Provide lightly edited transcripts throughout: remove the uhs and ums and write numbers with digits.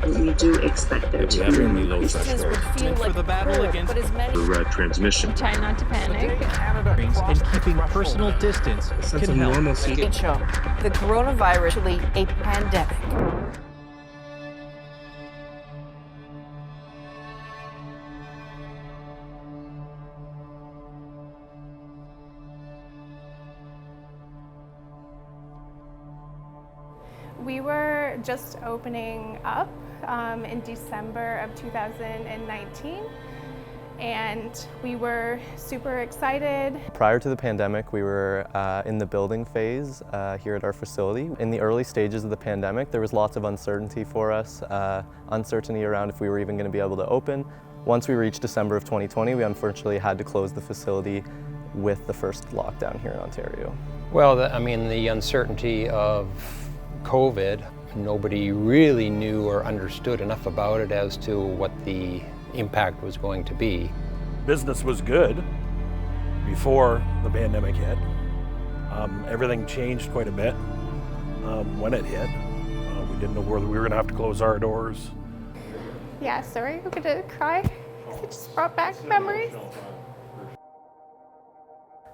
but we do expect there to be extremely low Businesses would feel like for the battle against but as many transmission. Try not to panic. and keeping personal distance can help. can show the coronavirus actually a pandemic. We were just opening up in December of 2019, and we were super excited. Prior to the pandemic, we were in the building phase here at our facility. In the early stages of the pandemic, there was lots of uncertainty for us, uncertainty around if we were even going to be able to open. Once we reached December of 2020, we unfortunately had to close the facility with the first lockdown here in Ontario. Well, the uncertainty of COVID, nobody really knew or understood enough about it as to what the impact was going to be. Business was good before the pandemic hit. Everything changed quite a bit when it hit. We didn't know whether we were going to have to close our doors. Yeah, sorry, I'm gonna cry. It just brought back memories.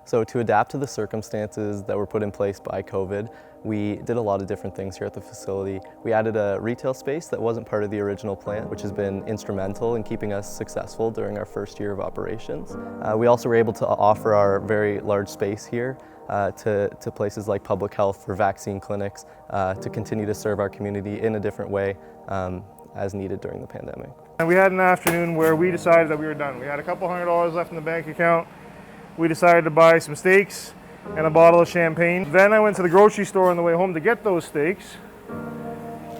So to adapt to the circumstances that were put in place by COVID, we did a lot of different things here at the facility. We added a retail space that wasn't part of the original plan, which has been instrumental in keeping us successful during our first year of operations. We also were able to offer our very large space here to places like public health for vaccine clinics to continue to serve our community in a different way as needed during the pandemic. And we had an afternoon where we decided that we were done. We had a couple $100 left in the bank account. We decided to buy some steaks and a bottle of champagne. Then I went to the grocery store on the way home to get those steaks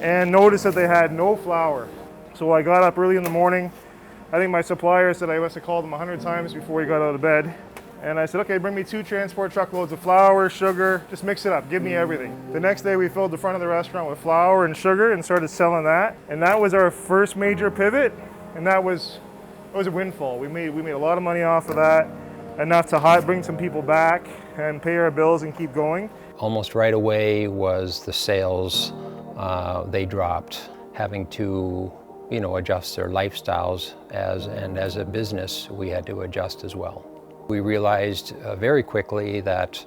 and noticed that they had no flour. So I got up early in the morning. I think my supplier said I must have called him 100 times before he got out of bed. And I said, okay, bring me 2 transport truckloads of flour, sugar, just mix it up, give me everything. The next day we filled the front of the restaurant with flour and sugar and started selling that. And that was our first major pivot, and it was a windfall. We made a lot of money off of that, enough to bring some people back and pay our bills and keep going. Almost right away was the sales, they dropped, having to adjust their lifestyles as a business we had to adjust as well. We realized very quickly that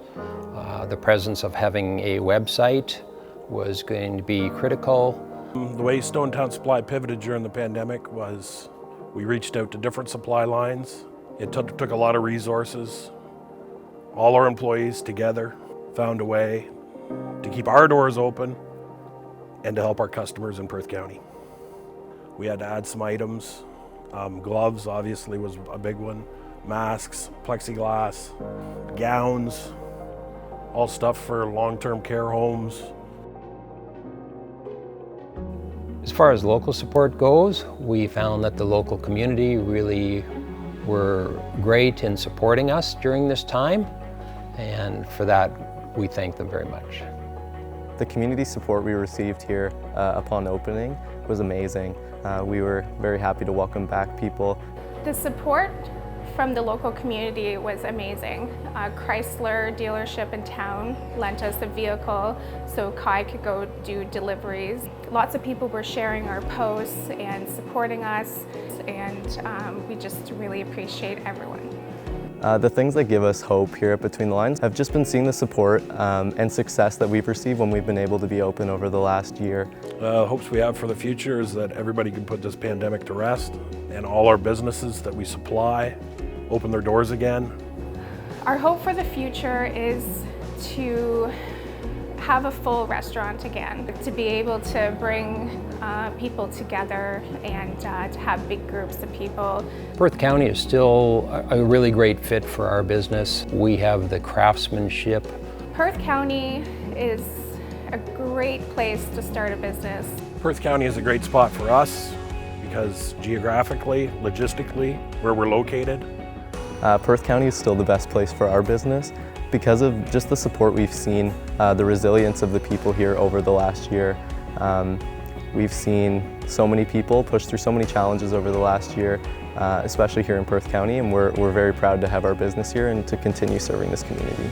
the presence of having a website was going to be critical. The way Stone Town Supply pivoted during the pandemic was we reached out to different supply lines. It took a lot of resources. All our employees together found a way to keep our doors open and to help our customers in Perth County. We had to add some items. Gloves obviously was a big one. Masks, plexiglass, gowns, all stuff for long-term care homes. As far as local support goes, we found that the local community really were great in supporting us during this time, and for that we thank them very much. The community support we received here upon opening was amazing. We were very happy to welcome back people. The support from the local community was amazing. Chrysler dealership in town lent us a vehicle so Kai could go do deliveries. Lots of people were sharing our posts and supporting us, and we just really appreciate everyone. The things that give us hope here at Between the Lines have just been seeing the support and success that we've received when we've been able to be open over the last year. Hopes we have for the future is that everybody can put this pandemic to rest and all our businesses that we supply open their doors again. Our hope for the future is to have a full restaurant again, to be able to bring people together and to have big groups of people. Perth County is still a really great fit for our business. We have the craftsmanship. Perth County is a great place to start a business. Perth County is a great spot for us because geographically, logistically, where we're located. Perth County is still the best place for our business because of just the support we've seen, the resilience of the people here over the last year. We've seen so many people push through so many challenges over the last year, especially here in Perth County, and we're very proud to have our business here and to continue serving this community.